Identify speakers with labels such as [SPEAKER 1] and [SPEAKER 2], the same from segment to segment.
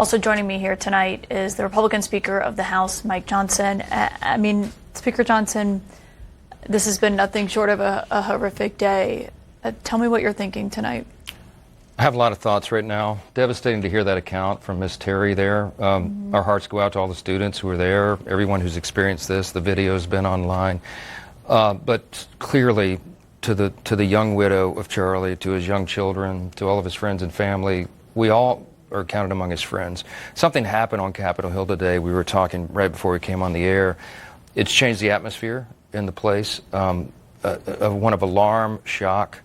[SPEAKER 1] Also joining me here tonight is the Republican Speaker of the House, Mike Johnson. I mean, Speaker Johnson, this has been nothing short of a horrific day. Tell me what you're thinking tonight.
[SPEAKER 2] I have a lot of thoughts right now. Devastating to hear that account from Miss Terry there. Our hearts go out to all the students who are there, everyone who's experienced this. The video's been online. But clearly, to the young widow of Charlie, to his young children, to all of his friends and family, we all are counted among his friends. Something happened on Capitol Hill today. We were talking right before we came on the air. It's changed the atmosphere in the place, one of alarm, shock.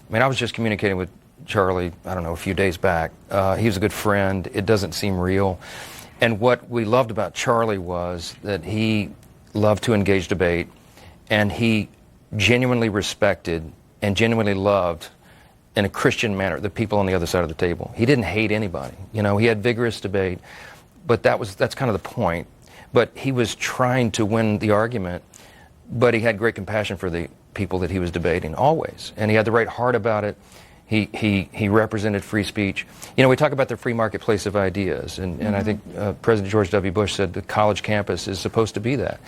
[SPEAKER 2] I mean, I was just communicating with Charlie, I don't know, a few days back. He was a good friend. It doesn't seem real. And what we loved about Charlie was that he loved to engage debate, and he genuinely respected and genuinely loved, in a Christian manner, the people on the other side of the table. He didn't hate anybody. You know, he had vigorous debate, but that's kind of the point. But he was trying to win the argument, but he had great compassion for the people that he was debating, always. And he had the right heart about it. He represented free speech. You know, we talk about the free marketplace of ideas, and I think President George W. Bush said the college campus is supposed to be that.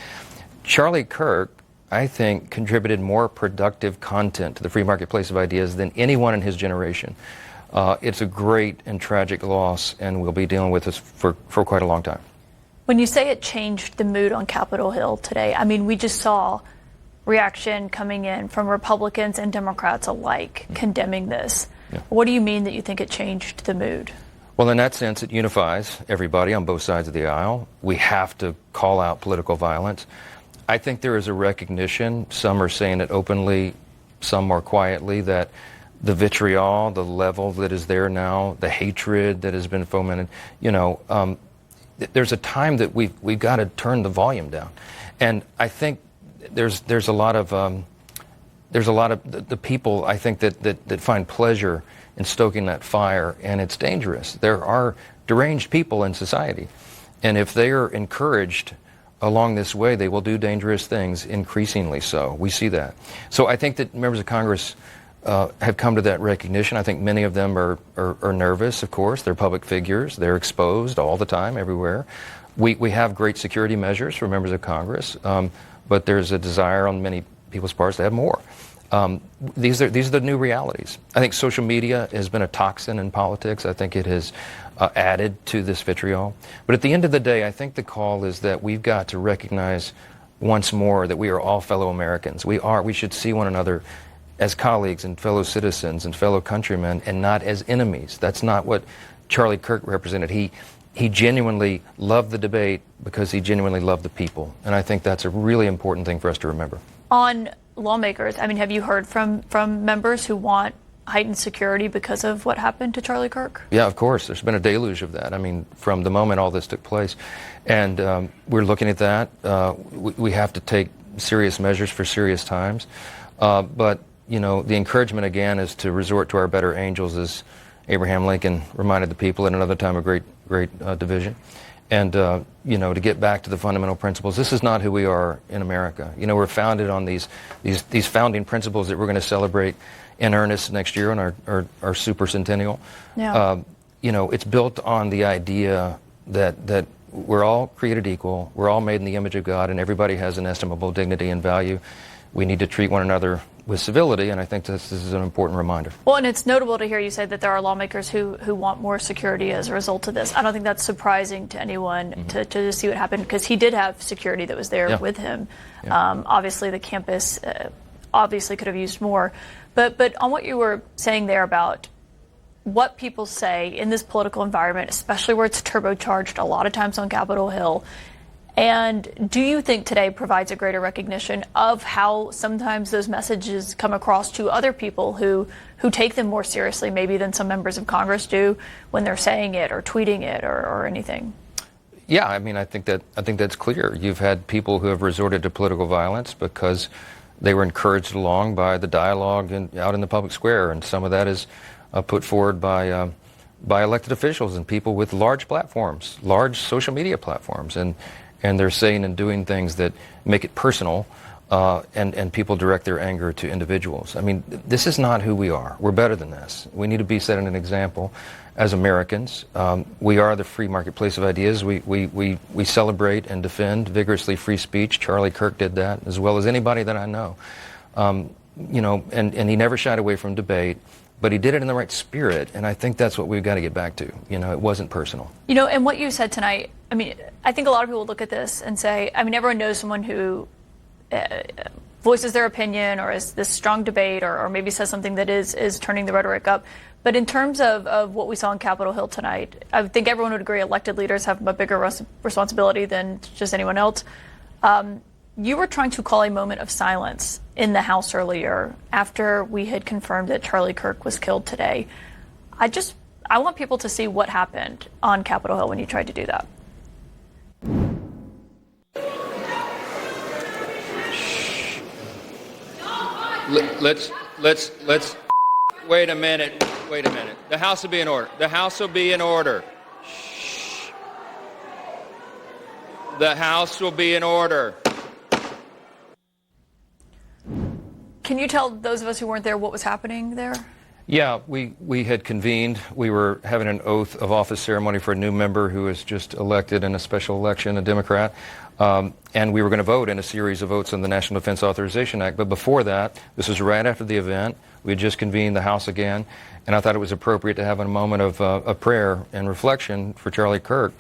[SPEAKER 2] Charlie Kirk, I think, contributed more productive content to the free marketplace of ideas than anyone in his generation. It's a great and tragic loss, and we'll be dealing with this for quite a long time.
[SPEAKER 1] When you say it changed the mood on Capitol Hill today, I mean, we just saw reaction coming in from Republicans and Democrats alike condemning this. Yeah. What do you mean that you think it changed the mood?
[SPEAKER 2] Well, in that sense, it unifies everybody on both sides of the aisle. We have to call out political violence. I think there is a recognition, some are saying it openly, some more quietly, that the vitriol, the level that is there now, the hatred that has been fomented, you know, there's a time that we've got to turn the volume down. And I think there's a lot of the people, I think, that find pleasure in stoking that fire, and it's dangerous. There are deranged people in society, and if they are encouraged along this way, they will do dangerous things, increasingly so. We see that. So I think that members of Congress have come to that recognition. I think many of them are nervous, of course. They're public figures. They're exposed all the time, everywhere. We have great security measures for members of Congress, but there's a desire on many people's parts to have more. These are the new realities. I think social media has been a toxin in politics. I think it has added to this vitriol. But at the end of the day, I think the call is that we've got to recognize once more that we are all fellow Americans. We should see one another as colleagues and fellow citizens and fellow countrymen, and not as enemies. That's not what Charlie Kirk represented. He genuinely loved the debate because he genuinely loved the people. And I think that's a really important thing for us to remember.
[SPEAKER 1] On lawmakers, I mean, have you heard from members who want heightened security because of what happened to Charlie Kirk?
[SPEAKER 2] Yeah, of course. There's been a deluge of that. I mean, from the moment all this took place. And we're looking at that. We have to take serious measures for serious times. But, you know, the encouragement, again, is to resort to our better angels, as Abraham Lincoln reminded the people at another time of great division. And, you know, to get back to the fundamental principles. This is not who we are in America. You know, we're founded on these founding principles that we're going to celebrate in earnest next year on our super centennial.
[SPEAKER 1] Yeah.
[SPEAKER 2] You know, it's built on the idea that we're all created equal, we're all made in the image of God, and everybody has inestimable dignity and value. We need to treat one another with civility, and I think this is an important reminder.
[SPEAKER 1] Well, and it's notable to hear you say that there are lawmakers who want more security as a result of this. I don't think that's surprising to anyone to see what happened, because he did have security that was there with him. Yeah. Obviously, the campus obviously could have used more. But on what you were saying there about what people say in this political environment, especially where it's turbocharged a lot of times on Capitol Hill, and do you think today provides a greater recognition of how sometimes those messages come across to other people who take them more seriously maybe than some members of Congress do when they're saying it or tweeting it or anything?
[SPEAKER 2] Yeah, I mean, I think that's clear. You've had people who have resorted to political violence because they were encouraged along by the dialogue out in the public square, and some of that is put forward by elected officials and people with large platforms, large social media platforms, and they're saying and doing things that make it personal, and people direct their anger to individuals. I mean, this is not who we are. We're better than this. We need to be setting an example as Americans. We are the free marketplace of ideas. We celebrate and defend vigorously free speech. Charlie Kirk did that as well as anybody that I know. You know, and he never shied away from debate, but he did it in the right spirit, and I think that's what we've got to get back to. You know, it wasn't personal.
[SPEAKER 1] You know, and what you said tonight, I mean, I think a lot of people look at this and say, I mean, everyone knows someone who voices their opinion or is this strong debate or maybe says something that is turning the rhetoric up. But in terms of what we saw on Capitol Hill tonight, I think everyone would agree elected leaders have a bigger responsibility than just anyone else. You were trying to call a moment of silence in the House earlier after we had confirmed that Charlie Kirk was killed today. I want people to see what happened on Capitol Hill when you tried to do that.
[SPEAKER 2] Let's wait a minute. The House will be in order. The House will be in order. Shh. The House will be in order.
[SPEAKER 1] Can you tell those of us who weren't there what was happening there?
[SPEAKER 2] Yeah, we had convened. We were having an oath of office ceremony for a new member who was just elected in a special election, a Democrat. And we were going to vote in a series of votes on the National Defense Authorization Act. But before that, this was right after the event, we had just convened the House again, and I thought it was appropriate to have a moment of a prayer and reflection for Charlie Kirk.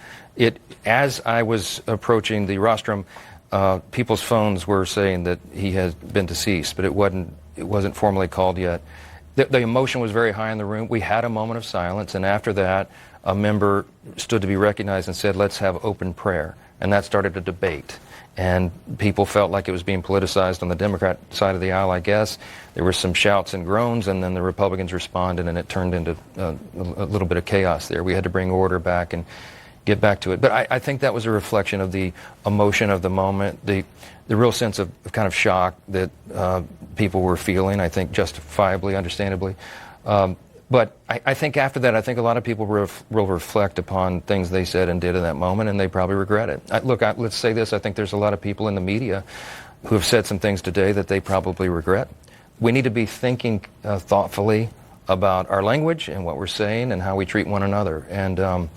[SPEAKER 2] As I was approaching the rostrum, people's phones were saying that he had been deceased, but it wasn't formally called yet. The emotion was very high in the room. We had a moment of silence, and after that, a member stood to be recognized and said, "Let's have open prayer." And that started a debate. And people felt like it was being politicized on the Democrat side of the aisle, I guess. There were some shouts and groans, and then the Republicans responded, and it turned into a little bit of chaos there. We had to bring order back and get back to it. But I think that was a reflection of the emotion of the moment, the real sense of kind of shock that people were feeling, I think justifiably, understandably. But I think after that, I think a lot of people will reflect upon things they said and did in that moment, and they probably regret it. Let's say this. I think there's a lot of people in the media who have said some things today that they probably regret. We need to be thinking thoughtfully about our language and what we're saying and how we treat one another. And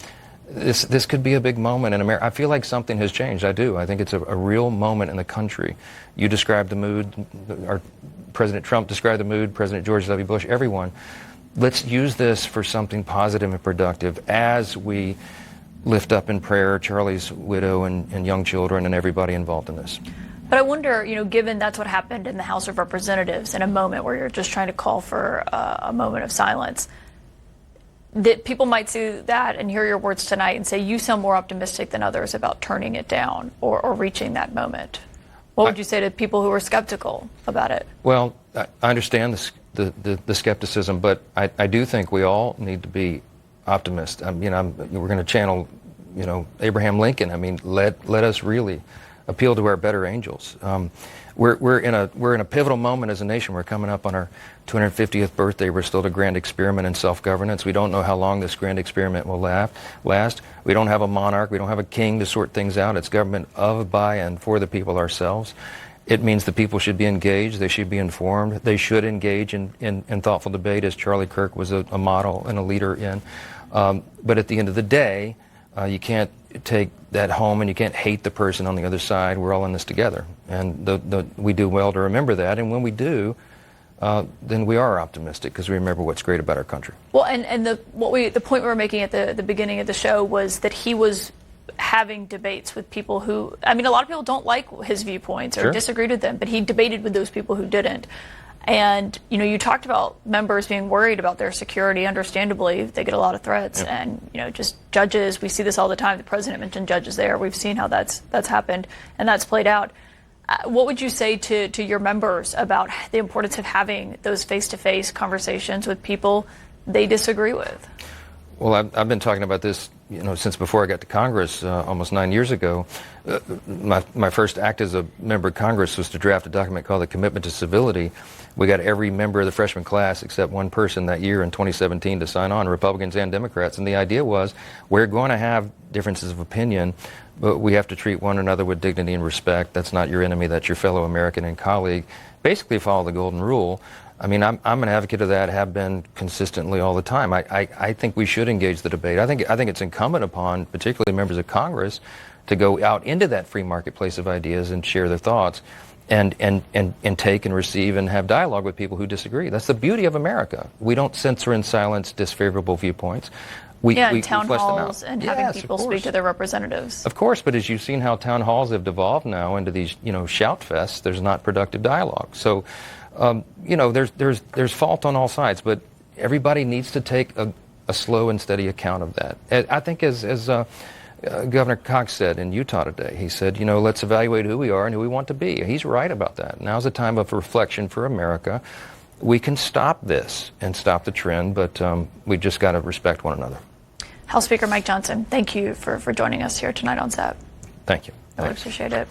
[SPEAKER 2] this could be a big moment in America. I feel like something has changed. I do. I think it's a real moment in the country. You described the mood. Our President Trump described the mood. President George W. Bush, everyone. Let's use this for something positive and productive as we lift up in prayer Charlie's widow and young children and everybody involved in this.
[SPEAKER 1] But I wonder, you know, given that's what happened in the House of Representatives in a moment where you're just trying to call for a moment of silence, that people might see that and hear your words tonight and say, you sound more optimistic than others about turning it down or reaching that moment. What would you say to people who are skeptical about it?
[SPEAKER 2] Well, I understand the skepticism, but I do think we all need to be optimists. We're going to channel, Abraham Lincoln. I mean, let us really appeal to our better angels. We're in a pivotal moment as a nation. We're coming up on our 250th birthday. We're still at a grand experiment in self-governance. We don't know how long this grand experiment will last. We don't have a monarch. We don't have a king to sort things out. It's government of, by, and for the people ourselves. It means the people should be engaged. They should be informed. They should engage in thoughtful debate, as Charlie Kirk was a model and a leader in. But at the end of the day, you can't take that home and you can't hate the person on the other side. We're all in this together. And we do well to remember that. And when we do, then we are optimistic because we remember what's great about our country.
[SPEAKER 1] Well, and the point we were making at the beginning of the show was that he was having debates with people who, a lot of people don't like his viewpoints or
[SPEAKER 2] Sure.
[SPEAKER 1] disagreed with them, but he debated with those people who didn't. And, you talked about members being worried about their security. Understandably, they get a lot of threats.
[SPEAKER 2] Yeah.
[SPEAKER 1] And, just judges, we see this all the time. The president mentioned judges there. We've seen how that's happened and that's played out. What would you say to your members about the importance of having those face-to-face conversations with people they disagree with?
[SPEAKER 2] Well, I've been talking about this, since before I got to Congress almost 9 years ago. My first act as a member of Congress was to draft a document called the Commitment to Civility. We got every member of the freshman class except one person that year in 2017 to sign on, Republicans and Democrats. And the idea was we're going to have differences of opinion, but we have to treat one another with dignity and respect. That's not your enemy, that's your fellow American and colleague. Basically follow the golden rule. I mean, I'm an advocate of that, have been consistently all the time. I think we should engage the debate. I think it's incumbent upon, particularly members of Congress, to go out into that free marketplace of ideas and share their thoughts and take and receive and have dialogue with people who disagree. That's the beauty of America. We don't censor and silence disfavorable viewpoints. We
[SPEAKER 1] town
[SPEAKER 2] flesh them
[SPEAKER 1] halls
[SPEAKER 2] out.
[SPEAKER 1] and
[SPEAKER 2] Yes,
[SPEAKER 1] having people
[SPEAKER 2] of course.
[SPEAKER 1] speak to their representatives.
[SPEAKER 2] Of course, but as you've seen how town halls have devolved now into these, shout fests, there's not productive dialogue. So, there's fault on all sides, but everybody needs to take a slow and steady account of that. I think as Governor Cox said in Utah today, he said, let's evaluate who we are and who we want to be. He's right about that. Now's a time of reflection for America. We can stop this and stop the trend, but we've just got to respect one another.
[SPEAKER 1] House Speaker Mike Johnson, thank you for joining us here tonight on SAP.
[SPEAKER 2] Thank you.
[SPEAKER 1] I really appreciate it.